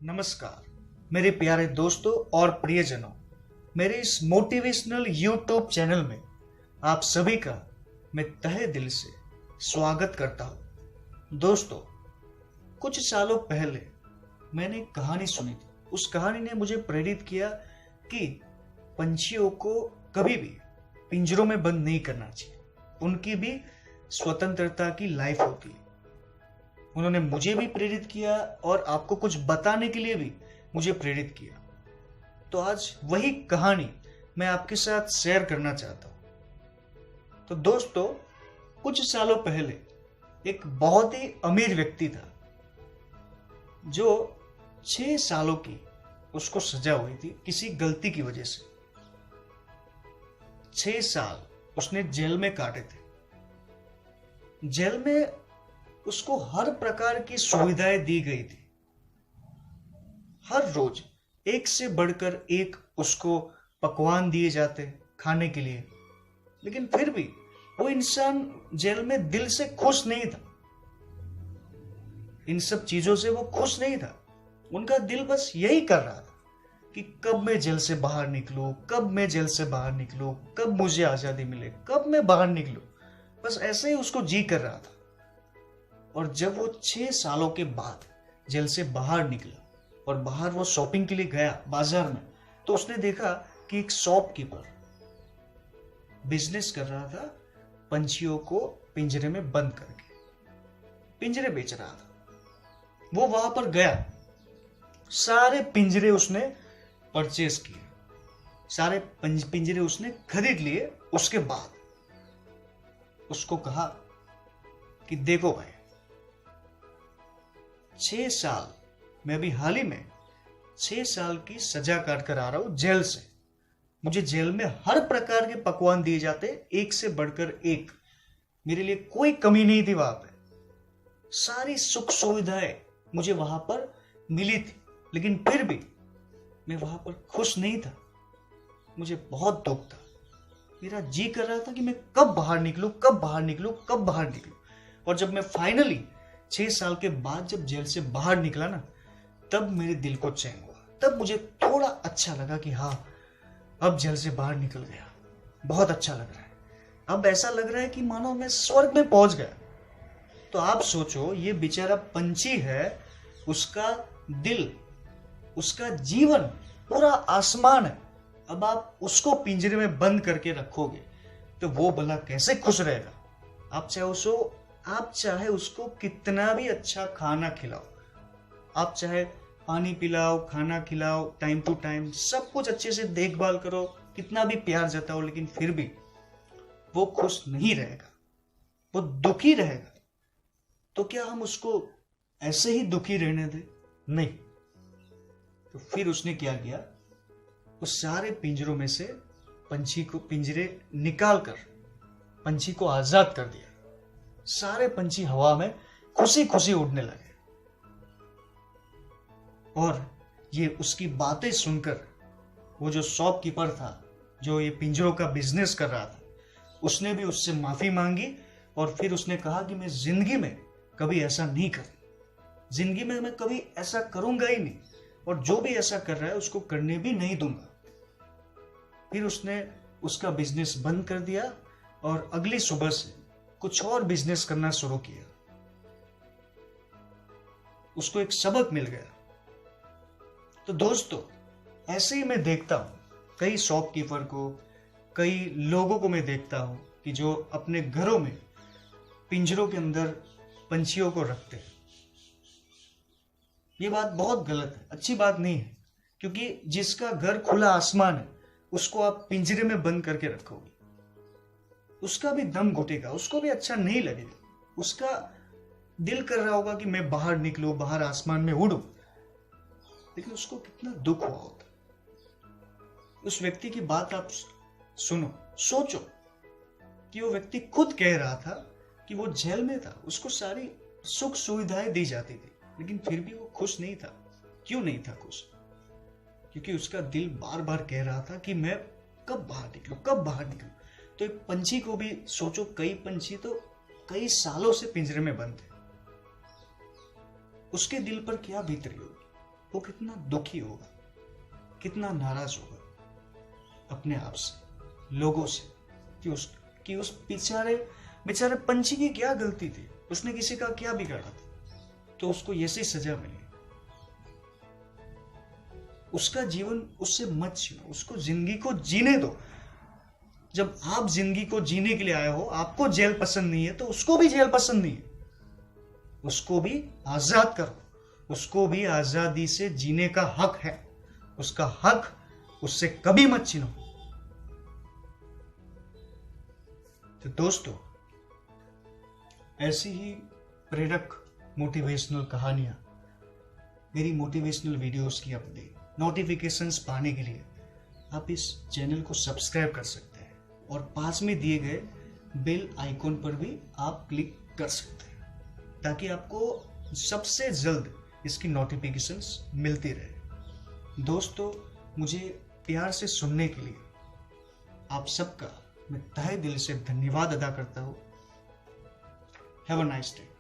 नमस्कार मेरे प्यारे दोस्तों और प्रियजनों। मेरे इस मोटिवेशनल यूट्यूब चैनल में आप सभी का मैं तहे दिल से स्वागत करता हूं। दोस्तों, कुछ सालों पहले मैंने एक कहानी सुनी थी। उस कहानी ने मुझे प्रेरित किया कि पंछियों को कभी भी पिंजरों में बंद नहीं करना चाहिए। उनकी भी स्वतंत्रता की लाइफ होती है। उन्होंने मुझे भी प्रेरित किया और आपको कुछ बताने के लिए भी मुझे प्रेरित किया। तो आज वही कहानी मैं आपके साथ शेयर करना चाहता हूं। तो दोस्तों, कुछ सालों पहले एक बहुत ही अमीर व्यक्ति था जो 6 सालों की उसको सजा हुई थी किसी गलती की वजह से। 6 साल उसने जेल में काटे थे। जेल में उसको हर प्रकार की सुविधाएं दी गई थी। हर रोज एक से बढ़कर एक उसको पकवान दिए जाते खाने के लिए, लेकिन फिर भी वो इंसान जेल में दिल से खुश नहीं था। इन सब चीजों से वो खुश नहीं था। उनका दिल बस यही कर रहा था कि कब मैं जेल से बाहर निकलूं, कब मैं जेल से बाहर निकलूं, कब मुझे आजादी मिले, कब मैं बाहर निकलूं। बस ऐसे ही उसको जी कर रहा था। और जब वो 6 सालों के बाद जेल से बाहर निकला और बाहर वो शॉपिंग के लिए गया बाजार में, तो उसने देखा कि एक शॉपकीपर बिजनेस कर रहा था पंछियों को पिंजरे में बंद करके, पिंजरे बेच रहा था। वो वहां पर गया, सारे पिंजरे उसने परचेज किए, सारे पिंजरे उसने खरीद लिए। उसके बाद उसको कहा कि देखो भाई, 6 साल मैं अभी हाल ही में 6 साल की सजा काट कर आ रहा हूं जेल से। मुझे जेल में हर प्रकार के पकवान दिए जाते, एक से बढ़कर एक। मेरे लिए कोई कमी नहीं थी। वहां पे सारी सुख सुविधाएं मुझे वहां पर मिली थी, लेकिन फिर भी मैं वहां पर खुश नहीं था। मुझे बहुत दुख था। मेरा जी कर रहा था कि मैं कब बाहर निकलूं, कब बाहर निकलूं, कब बाहर निकलूं। और जब मैं फाइनली 6 साल के बाद जब जेल से बाहर निकला ना, तब मेरे दिल को चैन हुआ। तब मुझे थोड़ा अच्छा लगा कि हाँ, अब जेल से बाहर निकल गया, बहुत अच्छा लग रहा है। अब ऐसा लग रहा है कि मानो मैं स्वर्ग में पहुंच गया। तो आप सोचो, ये बेचारा पंछी है, उसका दिल, उसका जीवन पूरा आसमान है। अब आप उसको पिंजरे में बंद करके रखोगे तो वो भला कैसे खुश रहेगा। आप चाहे उसको कितना भी अच्छा खाना खिलाओ, आप चाहे पानी पिलाओ, खाना खिलाओ, टाइम टू टाइम, सब कुछ अच्छे से देखभाल करो, कितना भी प्यार जताओ, लेकिन फिर भी वो खुश नहीं रहेगा, वो दुखी रहेगा। तो क्या हम उसको ऐसे ही दुखी रहने दें? नहीं। तो फिर उसने क्या किया, उस सारे पिंजरों में से पंछी को पिंजरे निकालकर पंछी को आजाद कर दिया। सारे पंछी हवा में खुशी खुशी उड़ने लगे। और ये उसकी बातें सुनकर वो जो शॉपकीपर था, जो ये पिंजरों का बिजनेस कर रहा था, उसने भी उससे माफी मांगी। और फिर उसने कहा कि मैं जिंदगी में कभी ऐसा नहीं करूं, जिंदगी में मैं कभी ऐसा करूंगा ही नहीं, और जो भी ऐसा कर रहा है उसको करने भी नहीं दूंगा। फिर उसने उसका बिजनेस बंद कर दिया और अगली सुबह से कुछ और बिजनेस करना शुरू किया। उसको एक सबक मिल गया। तो दोस्तों, ऐसे ही मैं देखता हूं कई शॉपकीपर को, कई लोगों को मैं देखता हूं कि जो अपने घरों में पिंजरों के अंदर पंछियों को रखते हैं। ये बात बहुत गलत है, अच्छी बात नहीं है। क्योंकि जिसका घर खुला आसमान है, उसको आप पिंजरे में बंद करके रखोगे, उसका भी दम घुटेगा, उसको भी अच्छा नहीं लगेगा। उसका दिल कर रहा होगा कि मैं बाहर निकलूं, बाहर आसमान में उड़ूं, लेकिन उसको कितना दुख हुआ होता। उस व्यक्ति की बात आप सुनो, सोचो कि वो व्यक्ति खुद कह रहा था कि वो जेल में था, उसको सारी सुख सुविधाएं दी जाती थी, लेकिन फिर भी वो खुश नहीं था। क्यों नहीं था खुश? क्योंकि उसका दिल बार बार कह रहा था कि मैं कब बाहर निकलूं, कब बाहर निकलूं। तो एक पंछी को भी सोचो, कई पंछी तो कई सालों से पिंजरे में बंद थे, उसके दिल पर क्या बीत रही होगी। वो कितना दुखी होगा, कितना नाराज होगा अपने आप से, लोगों से, कि उस बेचारे पंछी की क्या गलती थी, उसने किसी का क्या बिगाड़ा था, तो उसको ऐसी सजा मिली। उसका जीवन उससे मत छीनो, उसको जिंदगी को जीने दो। जब आप जिंदगी को जीने के लिए आए हो, आपको जेल पसंद नहीं है, तो उसको भी जेल पसंद नहीं है। उसको भी आजाद करो, उसको भी आजादी से जीने का हक है, उसका हक उससे कभी मत छीनो। तो दोस्तों, ऐसी ही प्रेरक मोटिवेशनल कहानियां, मेरी मोटिवेशनल वीडियोस की अपडेट, नोटिफिकेशंस पाने के लिए आप इस चैनल को सब्सक्राइब कर सकते हैं और पास में दिए गए बेल आइकॉन पर भी आप क्लिक कर सकते हैं, ताकि आपको सबसे जल्द इसकी नोटिफिकेशंस मिलती रहे। दोस्तों, मुझे प्यार से सुनने के लिए आप सबका मैं तहे दिल से धन्यवाद अदा करता हूँ। Have a nice day.